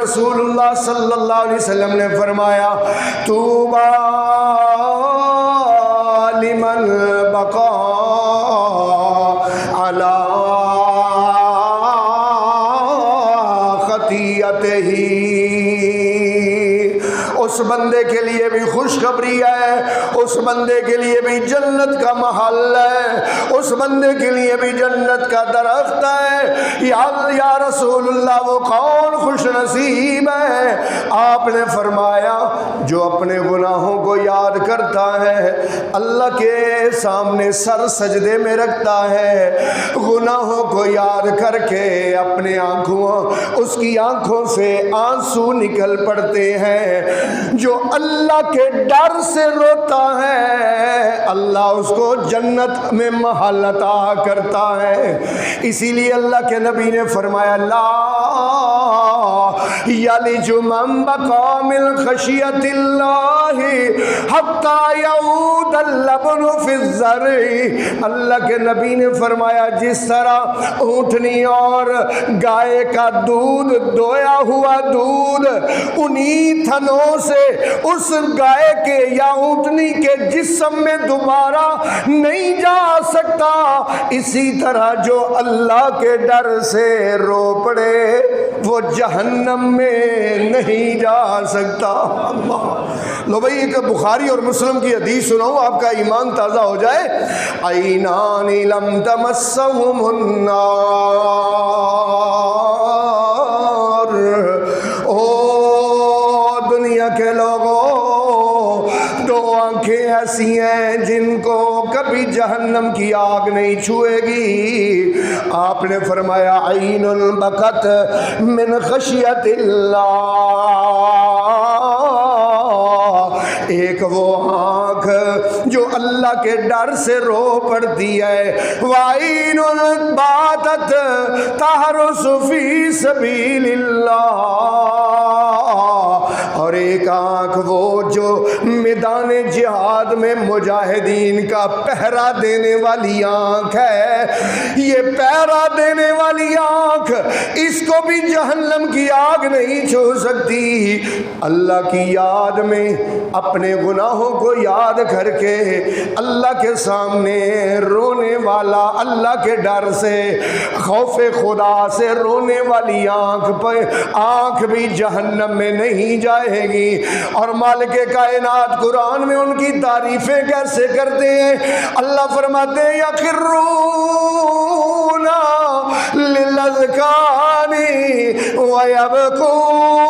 رسول اللہ صلی اللہ علیہ وسلم نے فرمایا طوبی لمن بقا علی خطیئتہ، اس بندے کے لیے بھی خوشخبری ہے، اس بندے کے لیے بھی جنت کا محل ہے، اس بندے کے لیے بھی جنت کا درخت ہے۔ یا رسول اللہ وہ کون خوش نصیب ہے؟ آپ نے فرمایا جو اپنے گناہوں کو یاد کرتا ہے، اللہ کے سامنے سر سجدے میں رکھتا ہے، گناہوں کو یاد کر کے اپنے اس کی آنکھوں سے آنسو نکل پڑتے ہیں، جو اللہ کے ڈر سے روتا ہے اللہ اس کو جنت میں محل عطا کرتا ہے۔ اسی لیے اللہ کے نبی نے فرمایا لا یلج من بقا من خشیت اللہ حتی یعود اللبن فی الزرع، اللہ کے نبی نے فرمایا جس طرح اونٹنی اور گائے کا دودھ، دویا ہوا دودھ انہی تھنوں سے اس گائے کے یا اونٹنی کے جسم میں دوبارہ نہیں جا سکتا، اسی طرح جو اللہ کے ڈر سے رو پڑے وہ جہنم میں نہیں جا سکتا۔ اللہ، لو بھائی ایک بخاری اور مسلم کی حدیث سناؤں آپ کا ایمان تازہ ہو جائے۔ عینان لم تمسہم النار، دنیا کے لوگوں دو آنکھیں ایسی ہیں جن کو کبھی جہنم کی آگ نہیں چھوئے گی۔ آپ نے فرمایا عین بکت من خشیت اللہ، ایک وہ آنکھ جو اللہ کے ڈر سے رو پڑتی ہے، وعین باتت تحرس فی سبیل اللہ، اور ایک آنکھ وہ جو میدان جہاد میں مجاہدین کا پہرا دینے والی آنکھ ہے۔ یہ پہرا دینے والی آنکھ اس کو بھی جہنم کی آگ نہیں چھو سکتی۔ اللہ کی یاد میں اپنے گناہوں کو یاد کر کے اللہ کے سامنے رونے والا، اللہ کے ڈر سے خوف خدا سے رونے والی آنکھ بھی جہنم میں نہیں جائے گی۔ اور مالک کائنات قرآن میں ان کی تعریفیں کیسے کرتے ہیں؟ اللہ فرماتے ہیں یخرون للاذقان ویبکون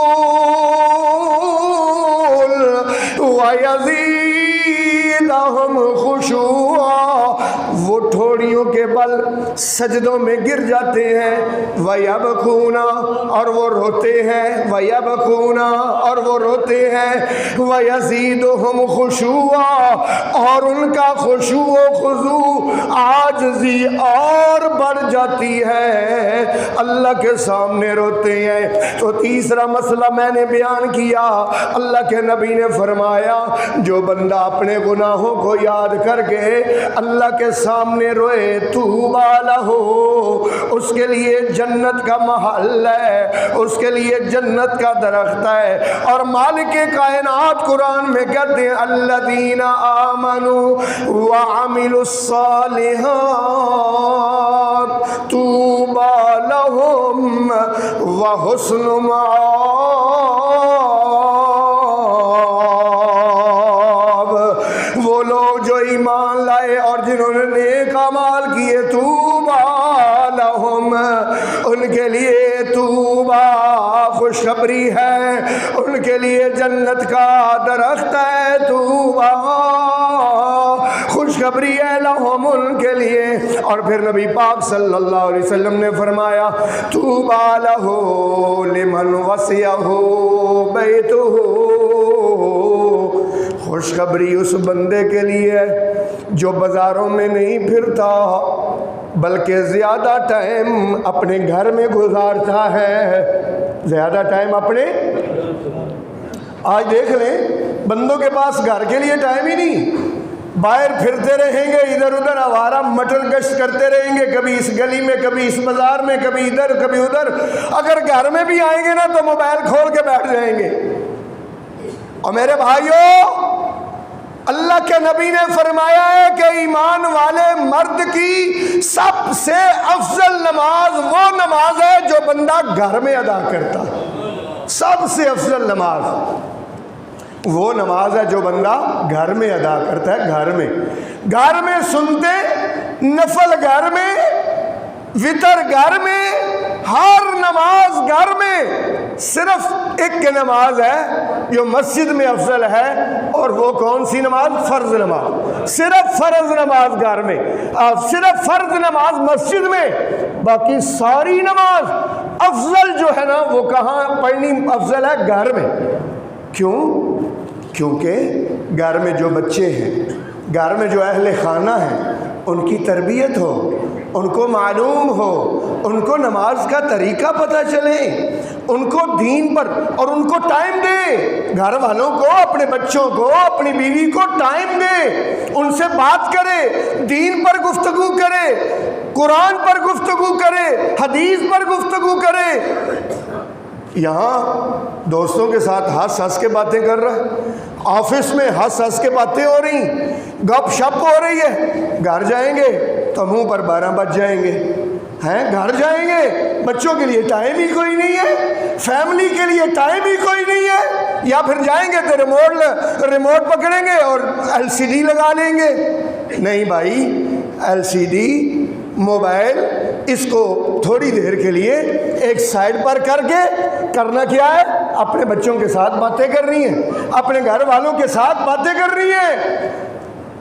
ویزیدہم خشوعا، وہ ٹھوڑیوں کے بل سجدوں میں گر جاتے ہیں، وَيَبْكُونَ، اور وہ روتے ہیں، وَيَبْكُونَ، اور وہ روتے ہیں، وَيَزِيدُهُمْ خُشُوعًا، اور ان کا خشوع و خضوع عاجزی اور بڑھ جاتی ہے، اللہ کے سامنے روتے ہیں۔ تو تیسرا مسئلہ میں نے بیان کیا، اللہ کے نبی نے فرمایا جو بندہ اپنے گناہوں کو یاد کر کے اللہ کے سامنے روئے طوبی لہ، اس کے لیے جنت کا محل ہے، اس کے لیے جنت کا درخت ہے۔ اور مالک کائنات قرآن میں کہتے ہیں الذین آمنوا وعملوا الصالحات طوبی لہم وحسن مآب، وہ لوگ جو ایمان لائے اور جنہوں نے نیک اعمال کیے طوبی لہم، ان کے لیے طوبی خوشخبری ہے، ان کے لیے جنت کا درخت ہے، طوبی خوشخبری ہے لہم ان کے لیے۔ اور پھر نبی پاک صلی اللہ علیہ وسلم نے فرمایا طوبی لہ لمن وسعہ بیتہ، خوشخبری اس بندے کے لیے جو بازاروں میں نہیں پھرتا بلکہ زیادہ ٹائم اپنے گھر میں گزارتا ہے، زیادہ ٹائم اپنے، آج دیکھ لیں بندوں کے پاس گھر کے لیے ٹائم ہی نہیں، باہر پھرتے رہیں گے، ادھر ادھر آوارہ مٹر گشت کرتے رہیں گے، کبھی اس گلی میں، کبھی اس بازار میں، کبھی ادھر کبھی ادھر۔ اگر گھر میں بھی آئیں گے نا تو موبائل کھول کے بیٹھ جائیں گے۔ اور میرے بھائیوں، اللہ کے نبی نے فرمایا ہے کہ ایمان والے مرد کی سب سے افضل نماز وہ نماز ہے جو بندہ گھر میں ادا کرتا ہے۔ سب سے افضل نماز وہ نماز ہے جو بندہ گھر میں ادا کرتا ہے۔ گھر میں سنتے، نفل گھر میں، وتر گھر میں، ہر نماز گھر میں۔ صرف ایک نماز ہے جو مسجد میں افضل ہے، اور وہ کون سی نماز؟ فرض نماز۔ صرف فرض نماز گھر میں، صرف فرض نماز مسجد میں، باقی ساری نماز افضل جو ہے نا وہ کہاں پڑھنی افضل ہے؟ گھر میں۔ کیوں؟ کیونکہ گھر میں جو بچے ہیں، گھر میں جو اہل خانہ ہیں، ان کی تربیت ہو، ان کو معلوم ہو، ان کو نماز کا طریقہ پتہ چلے، ان کو دین پر، اور ان کو ٹائم دے۔ گھر والوں کو، اپنے بچوں کو، اپنی بیوی کو ٹائم دے، ان سے بات کرے، دین پر گفتگو کرے، قرآن پر گفتگو کرے، حدیث پر گفتگو کرے۔ یہاں دوستوں کے ساتھ ہنس ہنس کے باتیں کر رہا ہے، آفس میں ہنس ہنس کے باتیں ہو رہی، گپ شپ ہو رہی ہے۔ گھر جائیں گے تو منہ پر 12 بج جائیں گے، ہیں؟ گھر جائیں گے، بچوں کے لیے ٹائم ہی کوئی نہیں ہے، فیملی کے لیے ٹائم ہی کوئی نہیں ہے۔ یا پھر جائیں گے تو ریموٹ پکڑیں گے اور LCD لگا لیں گے۔ نہیں بھائی، LCD موبائل اس کو تھوڑی دیر کے لیے ایک سائڈ پر کر کے کرنا کیا ہے؟ اپنے بچوں کے ساتھ باتیں کر رہی ہیں، اپنے گھر والوں کے ساتھ باتیں کر رہی ہیں۔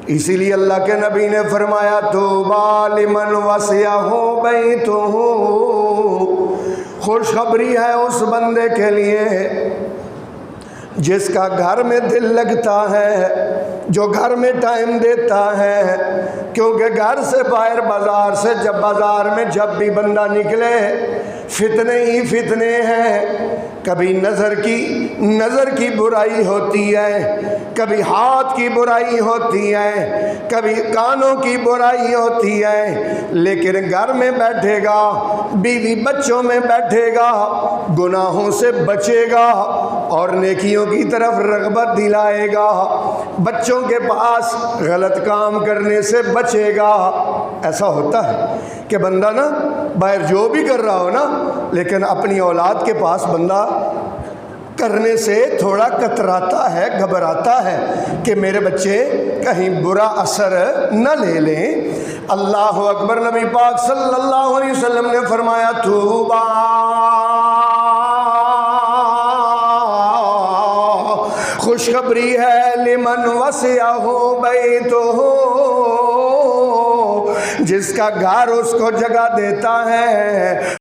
اسی لیے اللہ کے نبی نے فرمایا طوبیٰ لمن وسعہ بیتہ، خوشخبری ہے اس بندے کے لیے جس کا گھر میں دل لگتا ہے، جو گھر میں ٹائم دیتا ہے۔ کیونکہ گھر سے باہر بازار سے جب بھی بندہ نکلے، فتنے ہی فتنے ہیں۔ کبھی نظر کی برائی ہوتی ہے، کبھی ہاتھ کی برائی ہوتی ہے، کبھی کانوں کی برائی ہوتی ہے۔ لیکن گھر میں بیٹھے گا، بیوی بچوں میں بیٹھے گا، گناہوں سے بچے گا اور نیکیوں کی طرف رغبت دلائے گا، بچوں کے پاس غلط کام کرنے سے بچے گا۔ ایسا ہوتا ہے کہ بندہ نا باہر جو بھی کر رہا ہو نا، لیکن اپنی اولاد کے پاس بندہ کرنے سے تھوڑا کتراتا ہے، گھبراتا ہے کہ میرے بچے کہیں برا اثر نہ لے لیں۔ اللہ اکبر۔ نبی پاک صلی اللہ علیہ وسلم نے فرمایا طوبیٰ خوشخبری ہے لمن وسعہ بیتہ، جس کا گھر اس کو جگہ دیتا ہے۔